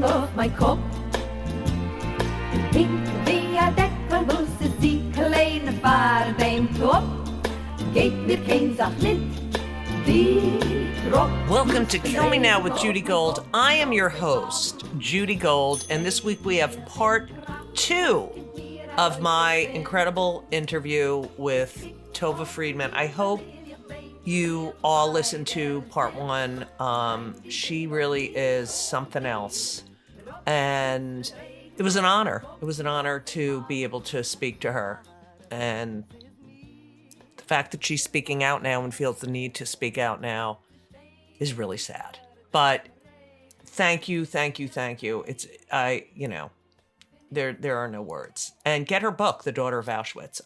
auf mein Kopf. Pink wie a Deckel, wo sie kleine fahren beim Topf. Geht mir kein Sach nicht, die Tropf. Welcome to Kill Me Now with Judy Gold. I am your host, Judy Gold, and this week we have part 2 of my incredible interview with Tova Friedman. I hope you all listened to part 1. She really is something else. And it was an honor. It was an honor to be able to speak to her. And the fact that she's speaking out now and feels the need to speak out now is really sad. But thank you. It's, there are no words. And get her book, The Daughter of Auschwitz.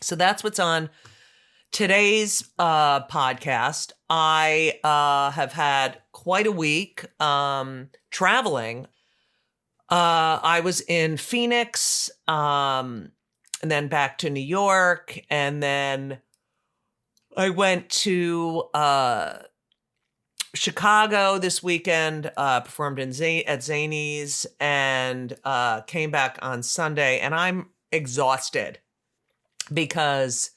So that's what's on today's podcast. I have had quite a week traveling. I was in Phoenix, and then back to New York, and then I went to Chicago this weekend, performed at Zanies, and came back on Sunday, and I'm exhausted because,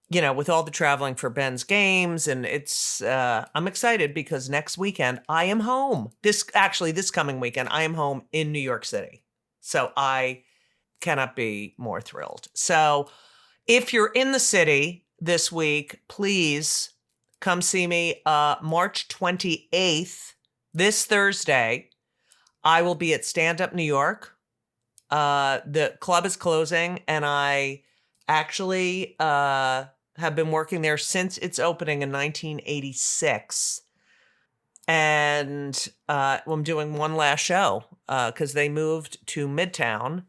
with all the traveling for Ben's games, and it's, I'm excited because next weekend I am home. This coming weekend, I am home in New York City. So I cannot be more thrilled. So if you're in the city this week, please come see me. March 28th, this Thursday, I will be at Stand Up New York. The club is closing, and I actually have been working there since its opening in 1986. And I'm doing one last show because they moved to Midtown,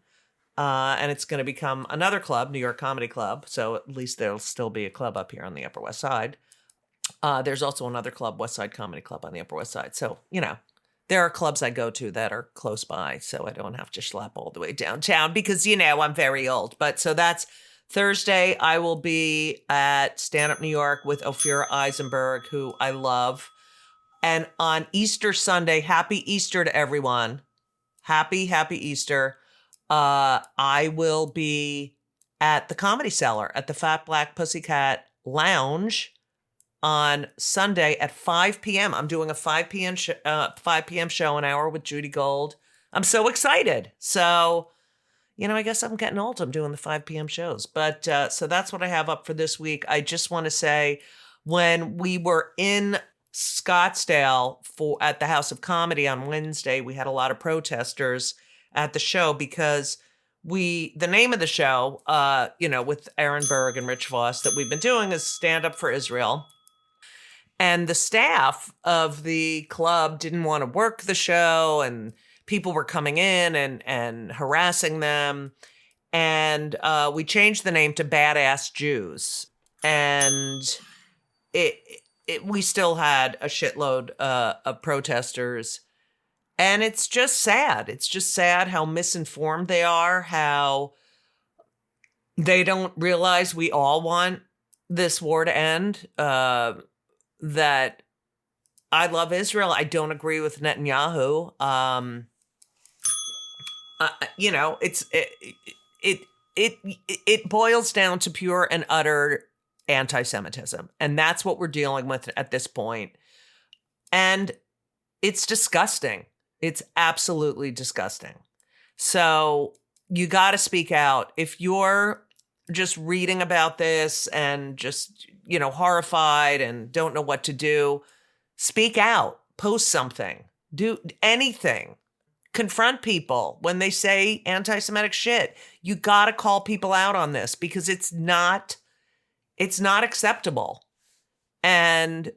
and it's going to become another club, New York Comedy Club. So at least there'll still be a club up here on the Upper West Side. There's also another club, West Side Comedy Club, on the Upper West Side. So, there are clubs I go to that are close by, so I don't have to schlep all the way downtown because, I'm very old. But so that's Thursday. I will be at Stand Up New York with Ophira Eisenberg, who I love. And on Easter Sunday, happy Easter to everyone. Happy Easter. I will be at the Comedy Cellar at the Fat Black Pussycat Lounge on Sunday at 5 p.m. I'm doing a 5 p.m. show, an hour with Judy Gold. I'm so excited. So, I guess I'm getting old. I'm doing the 5 p.m. shows. But so that's what I have up for this week. I just want to say, when we were in Scottsdale at the House of Comedy on Wednesday, we had a lot of protesters at the show because the name of the show, with Aaron Berg and Rich Voss that we've been doing is Stand Up for Israel. And the staff of the club didn't want to work the show, and people were coming in and harassing them. And we changed the name to Badass Jews. And we still had a shitload of protesters. And it's just sad. It's just sad how misinformed they are, how they don't realize we all want this war to end. That I love Israel. I don't agree with Netanyahu. It boils down to pure and utter anti-Semitism. And that's what we're dealing with at this point. And it's disgusting. It's absolutely disgusting. So you got to speak out. If you're just reading about this and just, horrified and don't know what to do, speak out, post something, do anything, confront people when they say anti-Semitic shit. You got to call people out on this because it's not acceptable. And,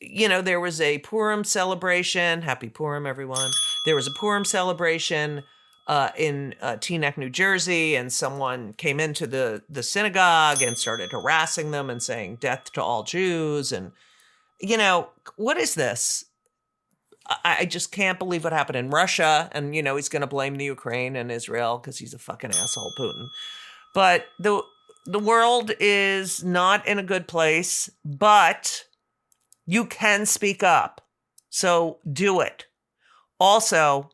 there was a Purim celebration. Happy Purim, everyone. There was a Purim celebration in Teaneck, New Jersey, and someone came into the synagogue and started harassing them and saying death to all Jews. And, what is this? I just can't believe what happened in Russia. And, he's going to blame the Ukraine and Israel because he's a fucking asshole, Putin. But the world is not in a good place, but you can speak up. So do it. Also,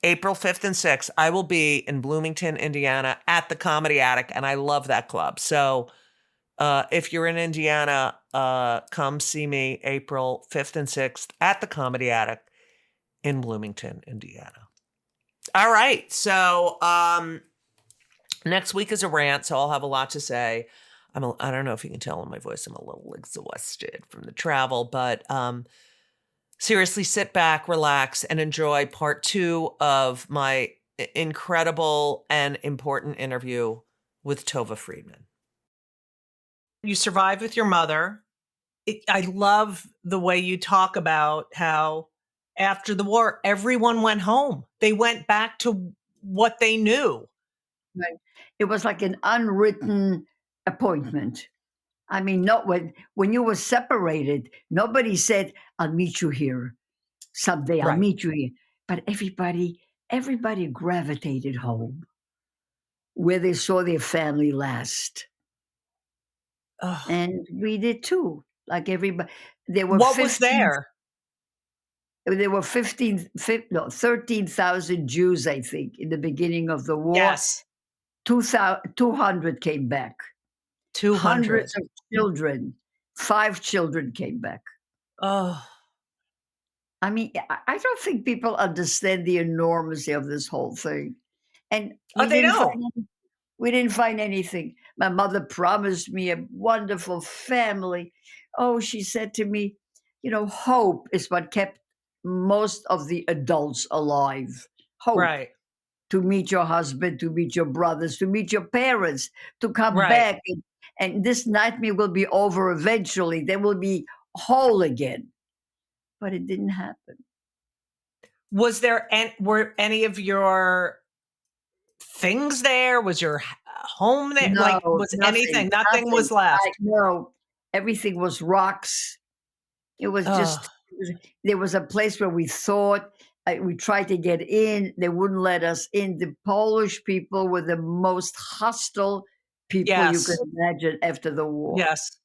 April 5th and 6th, I will be in Bloomington, Indiana at the Comedy Attic, and I love that club. So if you're in Indiana, come see me April 5th and 6th at the Comedy Attic in Bloomington, Indiana. All right. So next week is a rant, so I'll have a lot to say. I don't know if you can tell in my voice, I'm a little exhausted from the travel, but seriously, sit back, relax, and enjoy part 2 of my incredible and important interview with Tova Friedman. You survived with your mother. I love the way you talk about how after the war, everyone went home. They went back to what they knew. Right. It was like an unwritten appointment. I mean, not when you were separated, nobody said, "I'll meet you here someday. I'll Right. meet you here." But everybody gravitated home where they saw their family last, Ugh. and we did too. Like everybody, there were What was 15. there? There were 13,000 Jews, I think, in the beginning of the war. Yes. 200 came back. 200. Hundreds of children. 5 children came back. Oh, I mean, I don't think people understand the enormity of this whole thing. And they don't. we didn't find anything. My mother promised me a wonderful family. Oh, she said to me, hope is what kept most of the adults alive. Hope. Right. To meet your husband, to meet your brothers, to meet your parents, to come Right. back. And this nightmare will be over eventually. They will be whole again. But it didn't happen. Were any of your things there? Was your home there? No, Like, was anything? Nothing was left. No, everything was rocks. It was just, there was a place where we thought, we tried to get in. They wouldn't let us in. The Polish people were the most hostile people you Yes. could imagine after the war. Yes.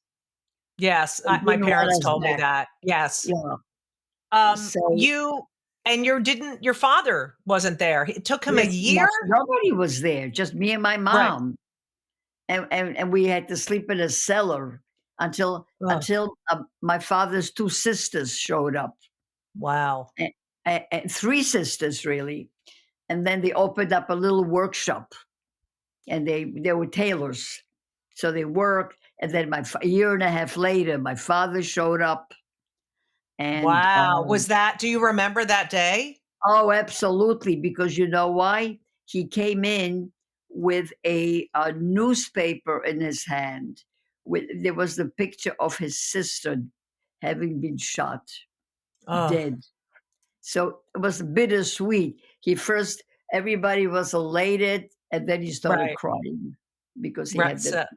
Yes. They My didn't let parents us told me back. that. Yes. Yeah. So Your father wasn't there. It took him a yes, year? nobody was there, just me and my Right. mom. And we had to sleep in a cellar until my father's 2 sisters showed up. Wow. And 3 sisters really. And then they opened up a little workshop, and they were tailors. So they worked, and then a year and a half later, my father showed up. And Wow. Do you remember that day? oh, absolutely, because you know why? He came in with a newspaper in his hand. There was the picture of his sister having been shot, Oh, dead. So it was bittersweet. Everybody was elated, and then he started right. crying because he Right. had that.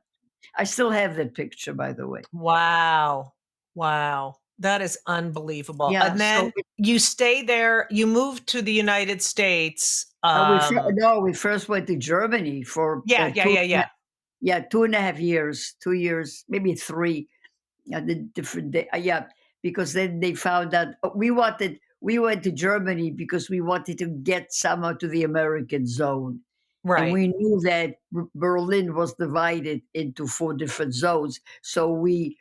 I still have that picture, by the way. Wow. Wow. That is unbelievable. Yeah. And then you stayed there. You moved to the United States. We first went to Germany for Yeah. 2.5 years, 2 years, maybe 3. The different day. Yeah, because then they found out we went to Germany because we wanted to get somehow to the American zone. Right. And we knew that Berlin was divided into 4 different zones. So we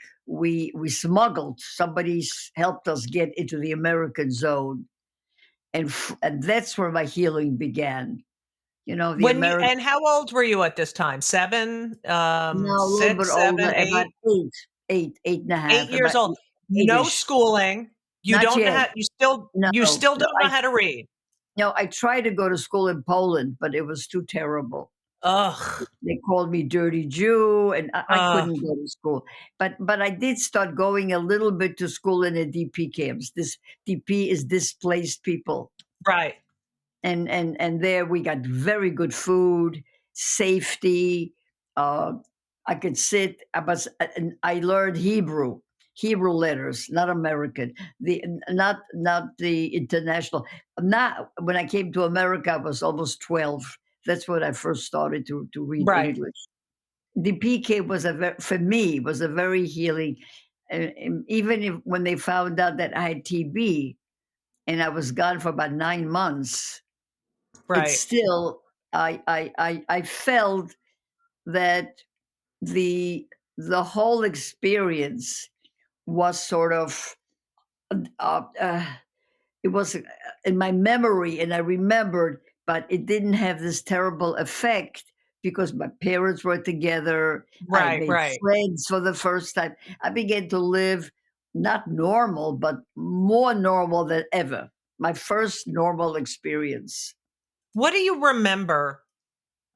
smuggled. Somebody helped us get into the American zone, and that's where my healing began. And how old were you at this time? 7, no, a little 6, bit 7, older, 8? about 8 and a half. 8 years about old. No 8-ish. schooling. You Not don't know yet. how. You still don't know how to read. No, I tried to go to school in Poland, but it was too terrible. Ugh. They called me dirty Jew, and I couldn't go to school. But I did start going a little bit to school in the DP camps. This DP is displaced people. Right. And there we got very good food, safety. I could sit. And I learned Hebrew letters, not American. Not the international. Not when I came to America, I was almost 12. That's when I first started to read Right. English. The PK for me was a very healing. Even when they found out that I had TB, and I was gone for about 9 months, it's Right. still I felt that the the whole experience was sort of uh, uh, it was in my memory, and I remembered, but it didn't have this terrible effect because my parents were together. I Right. made Right. friends for the first time. I began to live not normal, but more normal than ever. My first normal experience. What do you remember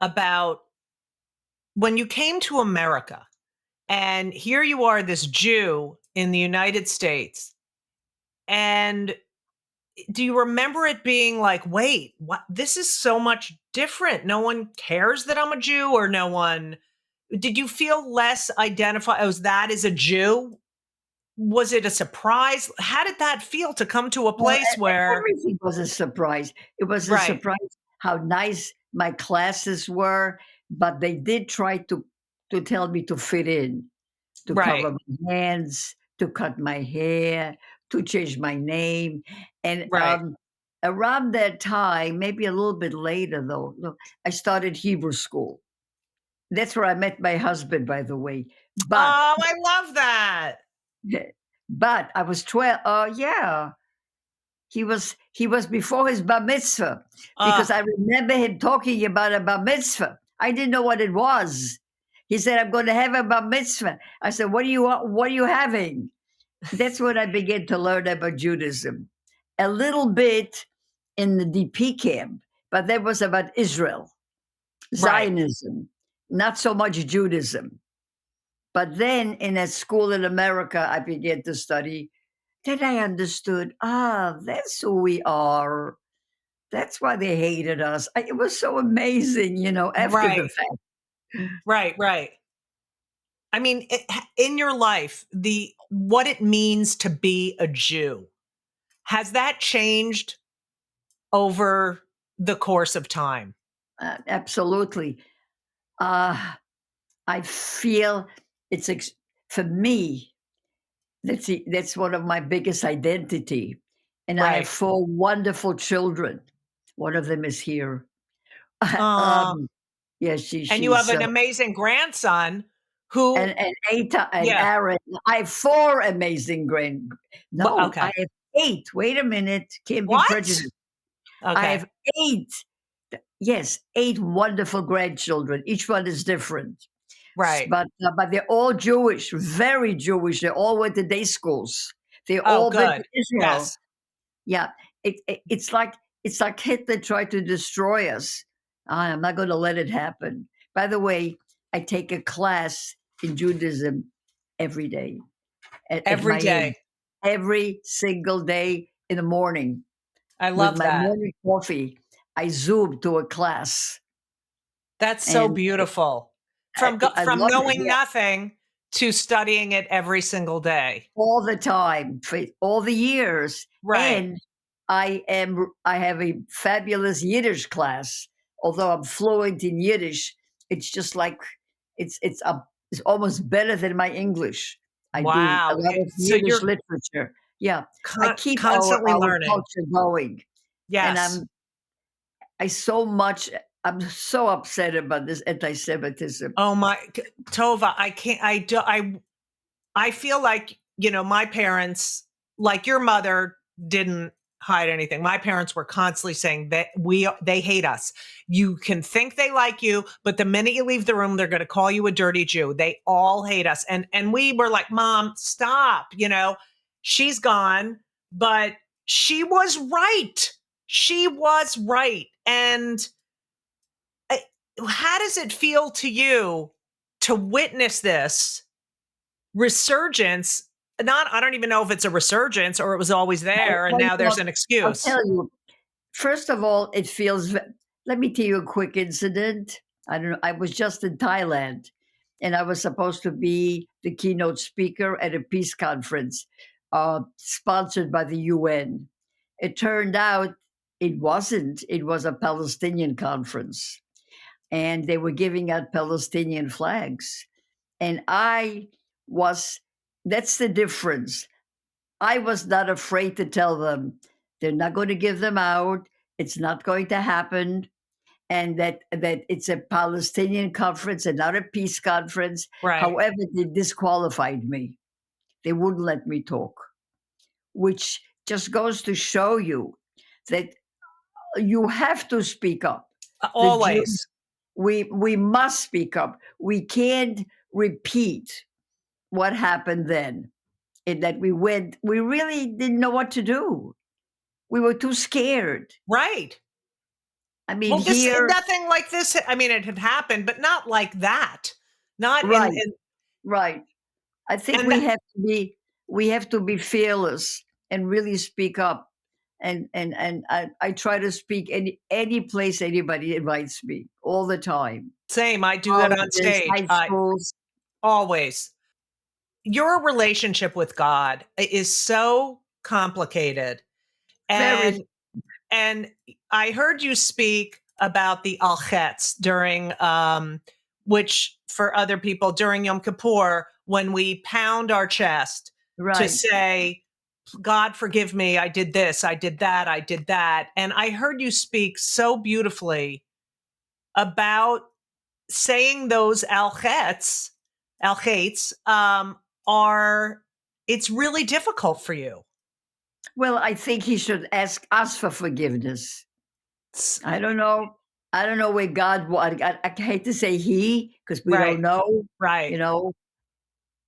about when you came to America? And here you are, this Jew in the United States. And do you remember it being like, wait, what? This is so much different. No one cares that I'm a Jew, or no one. Did you feel less identified as that as a Jew? Was it a surprise? How did that feel to come to a Well, place where, everything was a surprise. It was a right, surprise how nice my classes were, but they did try to tell me to fit in, to right, cover my hands, to cut my hair, to change my name. And right? around that time, maybe a little bit later though, no, I started Hebrew school. That's where I met my husband, by the way. But Oh, I love that. but I was 12. Yeah, he was before his bar mitzvah because Uh, I remember him talking about a bar mitzvah. I didn't know what it was. He said, "I'm going to have a bar mitzvah." I said, What are you having?" That's when I began to learn about Judaism. A little bit in the DP camp, but that was about Israel, right, Zionism, not so much Judaism. But then in a school in America, I began to study. Then I understood, that's who we are. That's why they hated us. It was so amazing, after the right, fact. right, right. I mean, in your life, the what it means to be a Jew, has that changed over the course of time? Absolutely. Uh, I feel it's for me. That's one of my biggest identity, and I have Right. 4 wonderful children. One of them is here. Uh, um, yeah, she and you have she's an amazing grandson who, and Eta and yeah. Aaron. I have 4 amazing No, I Okay. have 8. Wait a minute, can't be What? prejudiced. I Okay. have 8. Yes, 8 wonderful grandchildren. Each one is different. Right. But they're all Jewish, very Jewish. They all went to day schools. They Oh, all been to good. Israel. Yes. Yeah, it's like Hitler tried to destroy us. I'm not going to let it happen. By the way, I take a class in Judaism every day at Every my day. age, every single day in the morning I with love my that. morning coffee. I zoom to a class, That's so and beautiful. I From love it. knowing Yeah, nothing to studying it every single day. all the time for all the years. Right. And I have a fabulous Yiddish class. Although I'm fluent in Yiddish, it's just like it's almost better than my English. I do a Wow. lot of So Yiddish you're literature. Yeah, I keep our constantly our learning. culture going, and Yes. I'm so upset about this anti-Semitism. Oh my Tova, I can't I feel like, my parents, like your mother, didn't hide anything. My parents were constantly saying that they hate us. You can think they like you, but the minute you leave the room, they're going to call you a dirty Jew. They all hate us. And we were like, "Mom, stop, she's gone, but she was right. She was right." And I- how does it feel to you to witness this resurgence? Not, I don't even know if it's a resurgence or it was always there and Well, now there's an I'll excuse. tell you. First of all, it feels. Let me tell you a quick incident. I don't know. I was just in Thailand, and I was supposed to be the keynote speaker at a peace conference sponsored by the UN. It turned out it wasn't. It was a Palestinian conference, and they were giving out Palestinian flags. And I was. That's the difference. I was not afraid to tell them They're not going to give them out. It's not going to happen. And that it's a Palestinian conference and not a peace conference. Right. However, they disqualified me. They wouldn't let me talk, which just goes to show you that you have to speak up. The Jews, Always. we must speak up. We can't repeat what happened then. In that we really didn't know what to do. We were too scared. Right. I mean, Well, this here, nothing like this. I mean, it had happened, but not like that. Not right, right. I think and we have to be fearless and really speak up. And I try to speak any place anybody invites me all the time. same. I do that on Colleges, stage. high I schools, always. Your relationship with God is so complicated, very and I heard you speak about the al chetz during, which for other people during Yom Kippur, when we pound our chest to right. say, God forgive me, I did this, I did that, I did that. And I heard you speak so beautifully about saying those al chetz, are, it's really difficult for you. Well, I think he should ask us for forgiveness. It's- I don't know. I don't know where God. I hate to say he because we right, don't know. right, You know,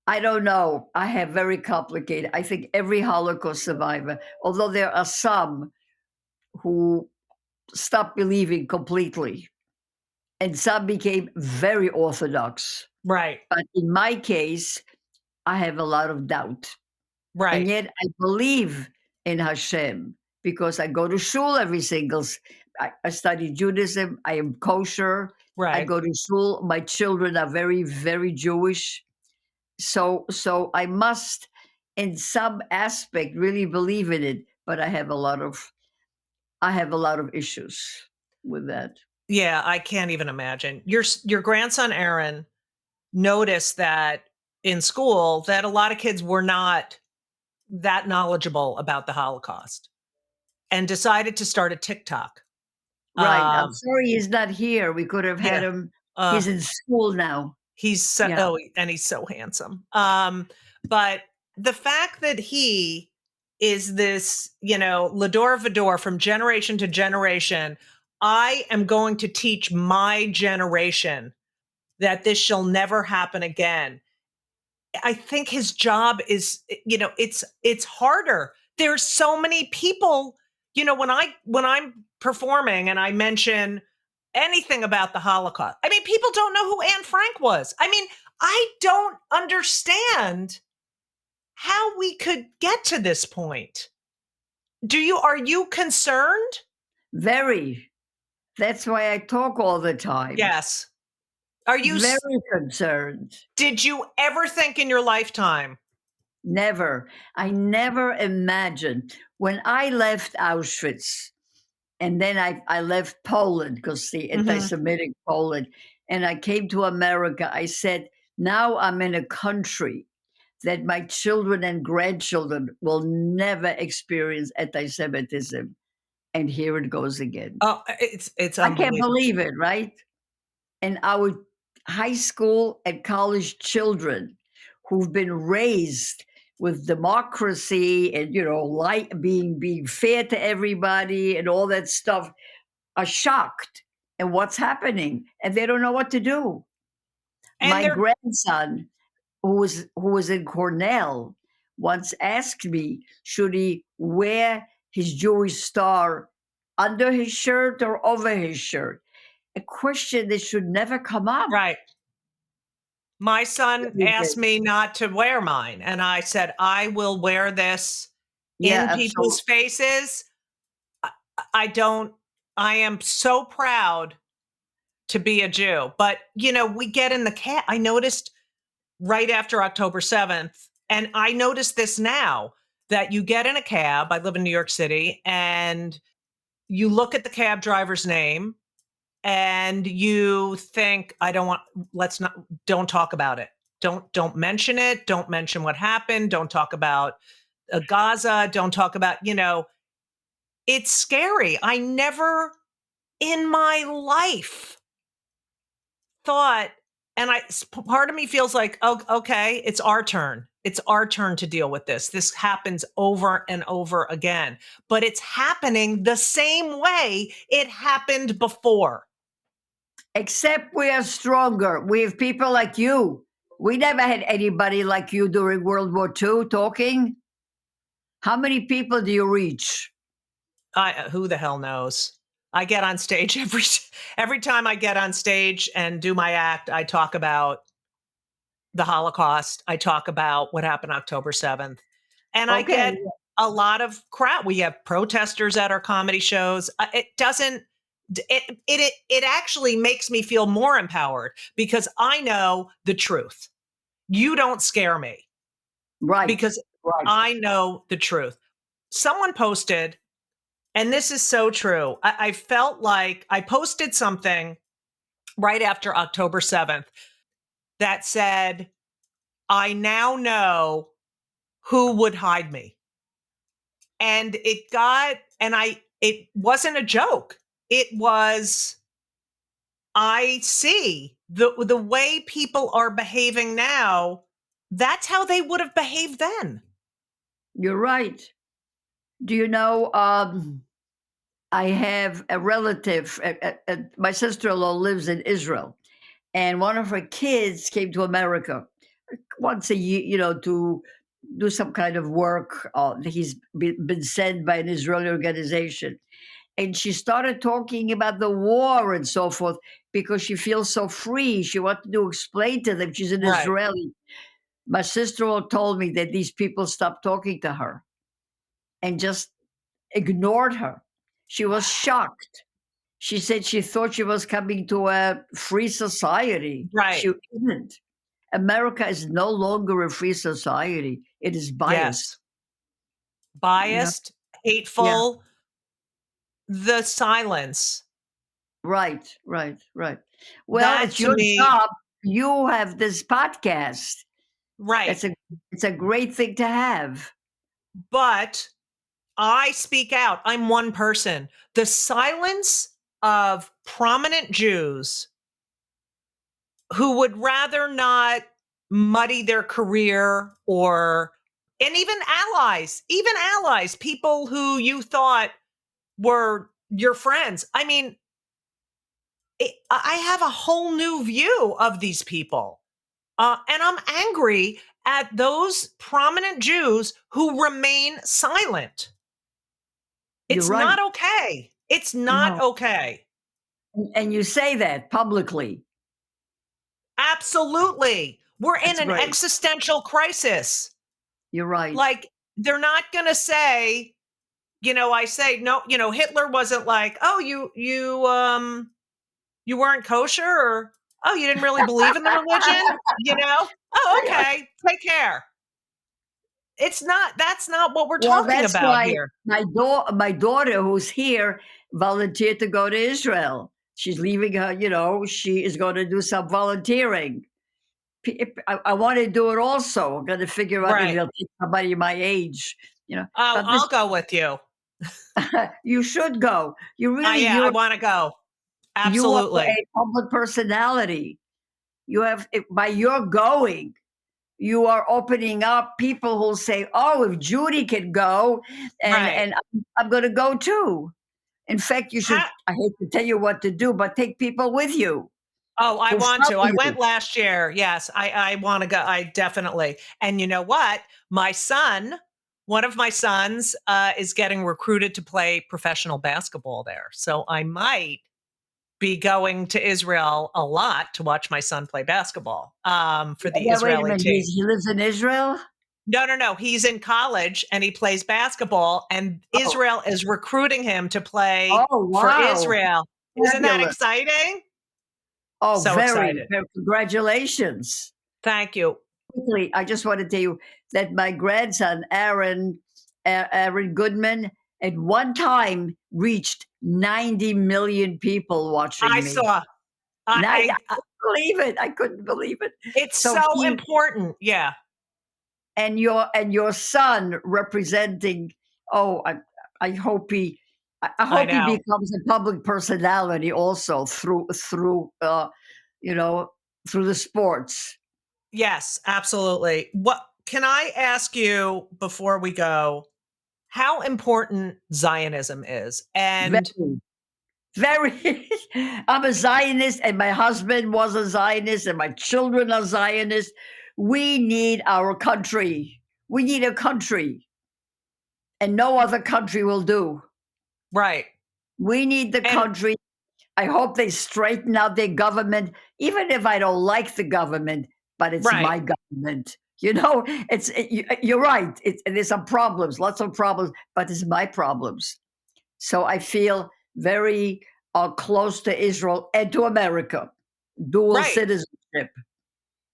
I don't know. I have very complicated. I think every Holocaust survivor, although there are some who stopped believing completely, and some became very orthodox. right, But in my case, I have a lot of doubt. And right, yet I believe in Hashem because I go to shul every I study Judaism. I am kosher. I right. go to shul. My children are very, very Jewish. So I must, in some aspect, really believe in it. But I have a lot of issues with that. Yeah, I can't even imagine. Your grandson Aaron noticed that in school that a lot of kids were not that knowledgeable about the Holocaust and decided to start a TikTok. Right. I'm Um, sorry he's not here. We could have had yeah, him. uh, He's in school now. he's so, Yeah. oh, and he's so handsome. But the fact that he is this, Lador Vador from generation to generation, I am going to teach my generation that this shall never happen again. I think his job is, it's harder. There's so many people, when I'm performing and I mention anything about the Holocaust, I mean, people don't know who Anne Frank was. I mean, I don't understand how we could get to this point. Are you concerned? Very. That's why I talk all the time. Yes. Are you, Very concerned. did you ever think in your lifetime? Never. I never imagined when I left Auschwitz and then I left Poland because the anti Mhm. Semitic Poland, and I came to America. I said, now I'm in a country that my children and grandchildren will never experience anti Semitism. And here it goes again. Oh, it's I can't unbelievable. believe it, right? And our high school and college children who've been raised with democracy and like being fair to everybody and all that stuff are shocked at what's happening and they don't know what to do. And My they're grandson who was in Cornell once asked me, should he wear his Jewish star under his shirt or over his shirt? A question that should never come up. right. My son asked Everything. me not to wear mine, and I said, "I will wear this Yeah, in people's absolutely. faces." I I don't I am so proud to be a Jew, but, we get in the cab. I noticed right after October 7th, and I noticed this now, that you get in a cab. I live in New York City, and you look at the cab driver's name and you think, I don't want, let's not, don't talk about it. Don't mention it. Don't mention what happened. Don't talk about Gaza. Don't talk about, It's scary. I never in my life thought, and part of me feels like, oh, okay, it's our turn. It's our turn to deal with this. This happens over and over again, but it's happening the same way it happened before. Except we are stronger. We have people like you. We never had anybody like you during World War II talking. How many people do you reach? Who the hell knows? I get on stage every time I get on stage and do my act, I talk about the Holocaust. I talk about what happened October 7th. And I Okay. get a lot of crowd. We have protesters at our comedy shows. It doesn't it actually makes me feel more empowered because I know the truth. You don't scare me Right. because Right. I know the truth. Someone posted, and this is so true. I felt like I posted something right after October 7th that said, I now know who would hide me. And it wasn't a joke. It was, I see the way people are behaving now. That's how they would have behaved then. You're right. Do you know, I have a relative, my sister-in-law lives in Israel, and one of her kids came to America once a year, to do some kind of work. He's been sent by an Israeli organization. And she started talking about the war and so forth because she feels so free. She wanted to explain to them she's an Right. Israeli. My sister-in-law told me that these people stopped talking to her and just ignored her. She was shocked. She said she thought she was coming to a free society. Right. She isn't. America is no longer a free society. It is biased. Yes. Biased, Yeah. hateful, the silence. Right. Right. Well, That it's to your me, job. You have this podcast. right. It's a great thing to have. But I speak out. I'm one person. The silence of prominent Jews who would rather not muddy their career and even allies, people who you thought were your friends. I mean, I have a whole new view of these people. And I'm angry at those prominent Jews who remain silent. You're It's right. not okay. It's not No. okay. And you say that publicly. Absolutely. We're in That's an great. existential crisis. You're right. Like, they're not going to say, I say, no, Hitler wasn't like, oh, you weren't kosher, or, oh, you didn't really believe in the religion, Oh, Yeah. okay. Take care. That's not what we're Well, talking that's about why here. my daughter, who's here, volunteered to go to Israel. She's leaving her. She is going to do some volunteering. I want to do it also. I'm going to figure out if Right. they'll take somebody my age. Oh, But this, I'll go with you. you should go. Yeah, I want to go. You are Absolutely. a public personality. You have by your going, you are opening up people who'll say, "Oh, if Judy can go, and Right. and I'm going to go too." In fact, you should. Ha- I hate to tell you what to do, but take people with you Oh, I who want to. follow I you. went last year. Yes, I want to go. I definitely. And you know what? One of my sons, is getting recruited to play professional basketball there. So I might be going to Israel a lot to watch my son play basketball, for the Yeah, wait a Israeli minute. team. He lives in Israel. No. He's in college and he plays basketball, and Oh, Israel is recruiting him to play oh, for wow, Israel. Isn't that fabulous! exciting? Oh, So very, excited. very congratulations. Thank you. Quickly, I just want to tell you that my grandson, Aaron Goodman, at one time reached 90 million people watching I me. saw. I couldn't believe it. I couldn't believe it. It's So so he important. Yeah. and your son representing. Oh, I hope I I hope he know. becomes a public personality also you know, through the sports. Yes, absolutely. What can I ask you before we go? How important Zionism is? And Very, very. I'm a Zionist, and my husband was a Zionist, and my children are Zionists. We need our country. We need a country, and no other country will do. right. We need the And country. I hope they straighten out their government, even if I don't like the government, but it's right. my government. You know, you're right. There's some problems, lots of problems, but it's my problems. So I feel very close to Israel and to America, dual Right. citizenship.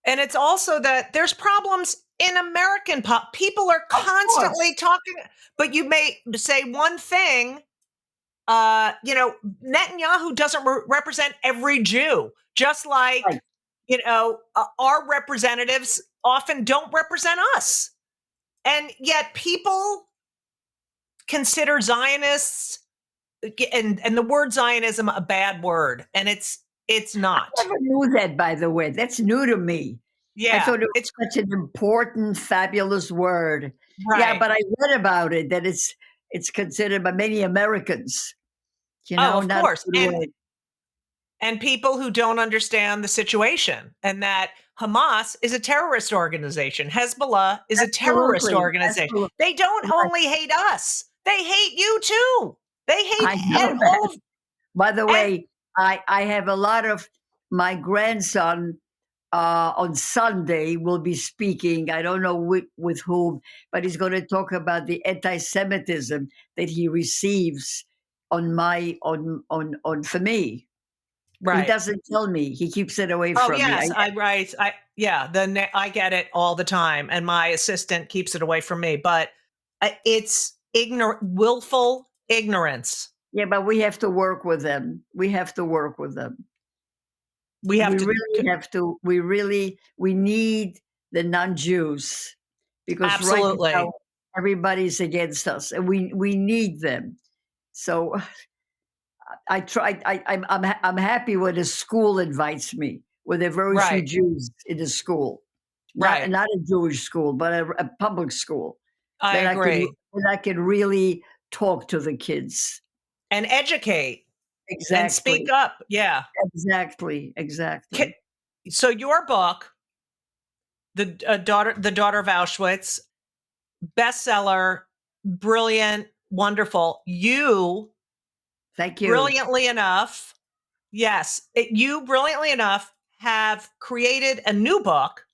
And it's also that there's problems in American people are Of constantly course. talking, but you may say one thing, Netanyahu doesn't represent every Jew, just Right. like, our representatives often don't represent us. And yet people consider Zionists and the word Zionism a bad word, and it's I not. never knew that, by the way. That's new to me. I Yeah, thought it it's was such an important, fabulous word. Yeah, right. but I read about it that it's considered by many Americans, Oh, of not a course. good word. And people who don't understand the situation and that Hamas is a terrorist organization. Hezbollah is a terrorist Absolutely. organization. Absolutely. They don't Right. only hate us, they hate you too. They hate I know and that. all of By the and way, I have a lot of my grandson on Sunday will be speaking. I don't know with whom, but he's going to talk about the anti-Semitism that he receives on for me. He right. doesn't tell me. He keeps it away Oh from me. yes, I right. I yeah, I get it all the time and my assistant keeps it away from me, but it's ignorant willful ignorance. Yeah, but we have to work with them. We have to work with them. We have We to really have to. We need the non-Jews because right absolutely. now everybody's against us, and we need them. So I try. I'm happy when a school invites me, where there are very few Right. Jews in the school, Right. not a Jewish school, but a public school. I agree. Then I can really talk to the kids. And educate and speak Exactly. up. Yeah. Exactly. Ki- Exactly. So your book, the daughter of Auschwitz, bestseller, brilliant, wonderful. You Thank you. brilliantly enough, yes, you brilliantly enough have created a new book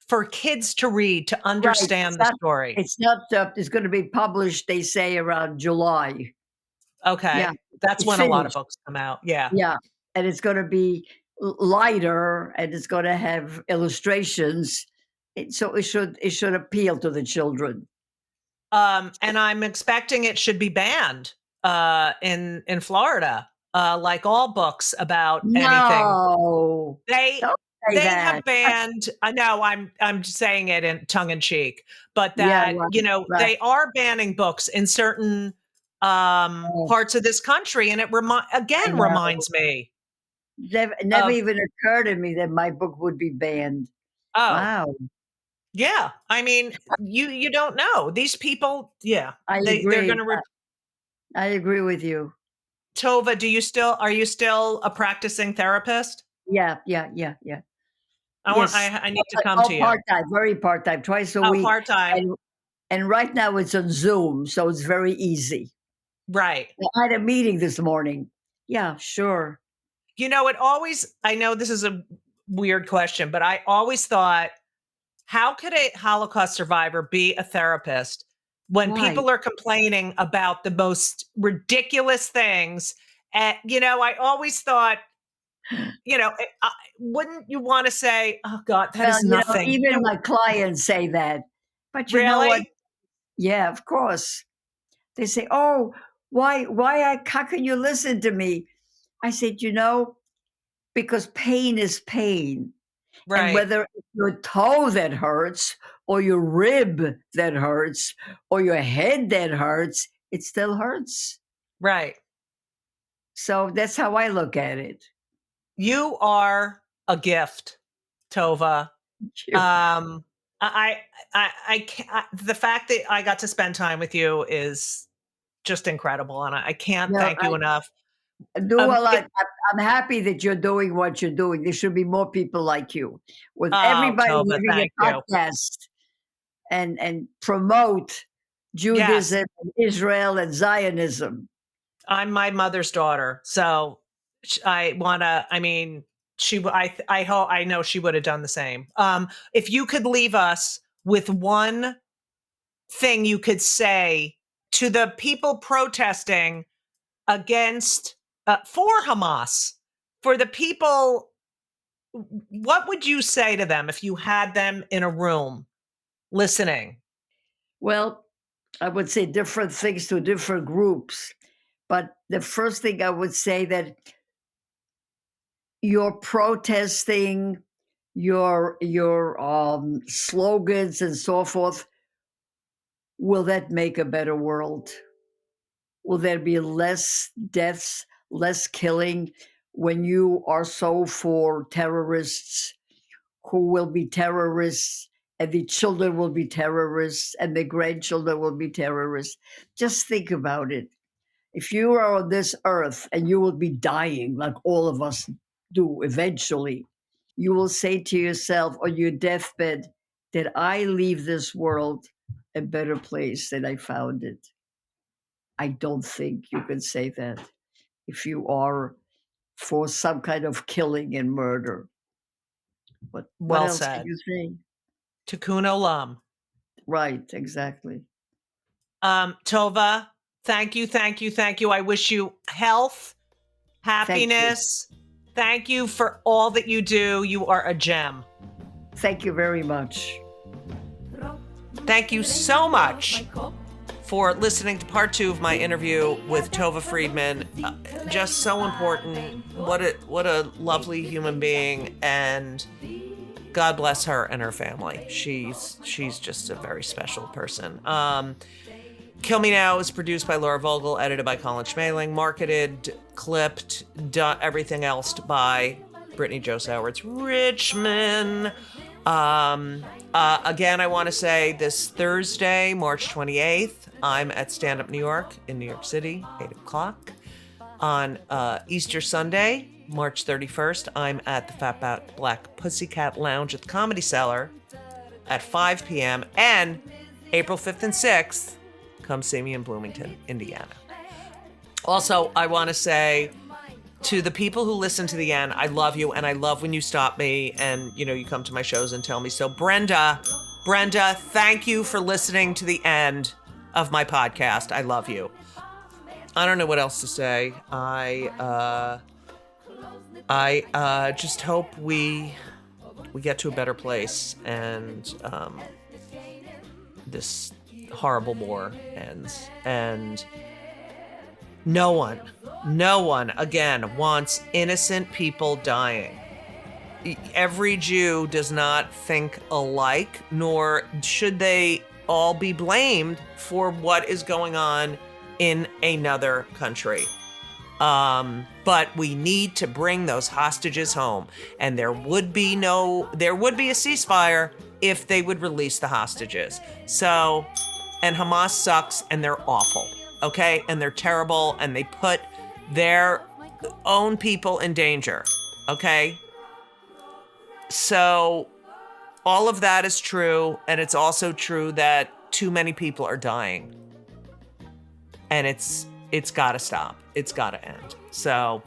for kids to read to Right. understand the story. It's going to be published, they say, around July. Yeah. Okay, that's It's when a lot of finished. books come out. Yeah. Yeah. And it's going to be lighter and it's going to have illustrations. So it should appeal to the children. And I'm expecting it should be banned in Florida, like all books about anything. No. They Don't say they have that. banned. I know I'm just saying it in tongue in cheek, but Yeah, that right. Right. they are banning books in certain Oh, parts of this country, and it I again know. reminds me Never of even occurred to me that my book would be banned. oh Wow. yeah. I mean, you don't know these people. Yeah, I they're agree. going to. I agree with you. Tova, are you still a practicing therapist? Yeah, yeah, yeah, yeah. I Yes. I need to come Oh, to you. part-time, very part-time, twice a Oh, week, part-time. and right now it's on Zoom, so it's very easy. Right. I had a meeting this morning. Yeah, sure. I know this is a weird question, but I always thought, how could a Holocaust survivor be a therapist when Why? people are complaining about the most ridiculous things? And, I always thought, wouldn't you want to say, oh God, that Well, is nothing. even my clients say that. But you know what? Really? Yeah, of course. They say, "Oh, how can you listen to me?" I said, because pain is pain. And Right. whether it's your toe that hurts or your rib that hurts or your head that hurts, it still hurts. Right. So that's how I look at it. You are a gift, Tova. Um, I can't, the fact that I got to spend time with you is just incredible, and I can't No, thank you enough. I do a lot. It, I'm happy that you're doing what you're doing. There should be more people like you, with oh, everybody Tova, having thank a you. podcast and promote Yes, Judaism, and Israel, and Zionism. I'm my mother's daughter, so I wanna. I mean, I hope. I know she would have done the same. If you could leave us with one thing you could say to the people protesting against for Hamas, for the people, what would you say to them if you had them in a room listening? Well, I would say different things to different groups. But the first thing I would say that your protesting, your slogans and so forth, will that make a better world? Will there be less deaths, less killing when you are so for terrorists who will be terrorists, and the children will be terrorists and the grandchildren will be terrorists? Just think about it. If you are on this earth and you will be dying like all of us do eventually, you will say to yourself on your deathbed, did I leave this world a better place than I found it? I don't think you can say that if you are for some kind of killing and murder. But what Well else can said. you say? Tikkun olam. Right, exactly. Tova, thank you, thank you, thank you. I wish you health, Thank you. happiness. Thank you for all that you do. You are a gem. Thank you very much. Thank you so much for listening to part 2 of my interview with Tova Friedman. Just so important. What a lovely human being, and God bless her and her family. She's just a very special person. Kill Me Now is produced by Laura Vogel, edited by Colin Schmaling, marketed, clipped, done everything else by Brittany Jo Sowards Richmond. Again, I want to say this Thursday, March 28th, I'm at Stand Up New York in New York City, 8 o'clock. On Easter Sunday, March 31st, I'm at the Fat Black Pussycat Lounge at the Comedy Cellar at 5 p.m. And April 5th and 6th, come see me in Bloomington, Indiana. Also, I want to say to the people who listen to the end, I love you, and I love when you stop me and, you come to my shows and tell me. So Brenda, thank you for listening to the end of my podcast. I love you. I don't know what else to say. I just hope we get to a better place, and this horrible war ends, and no one again wants innocent people dying. Every Jew does not think alike, nor should they all be blamed for what is going on in another country. But we need to bring those hostages home, and there would be a ceasefire if they would release the hostages. So, and Hamas sucks, and they're awful, okay? And they're terrible, and they put their own people in danger, okay? So, all of that is true, and it's also true that too many people are dying. And it's got to stop. It's got to end. So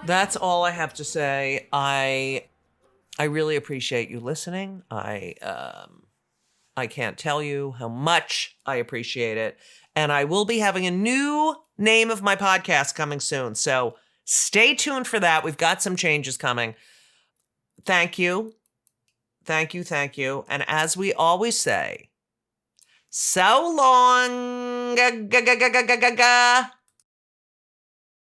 that's all I have to say. I really appreciate you listening. I can't tell you how much I appreciate it. And I will be having a new name of my podcast coming soon. So stay tuned for that. We've got some changes coming. Thank you. Thank you. Thank you. And as we always say, so long.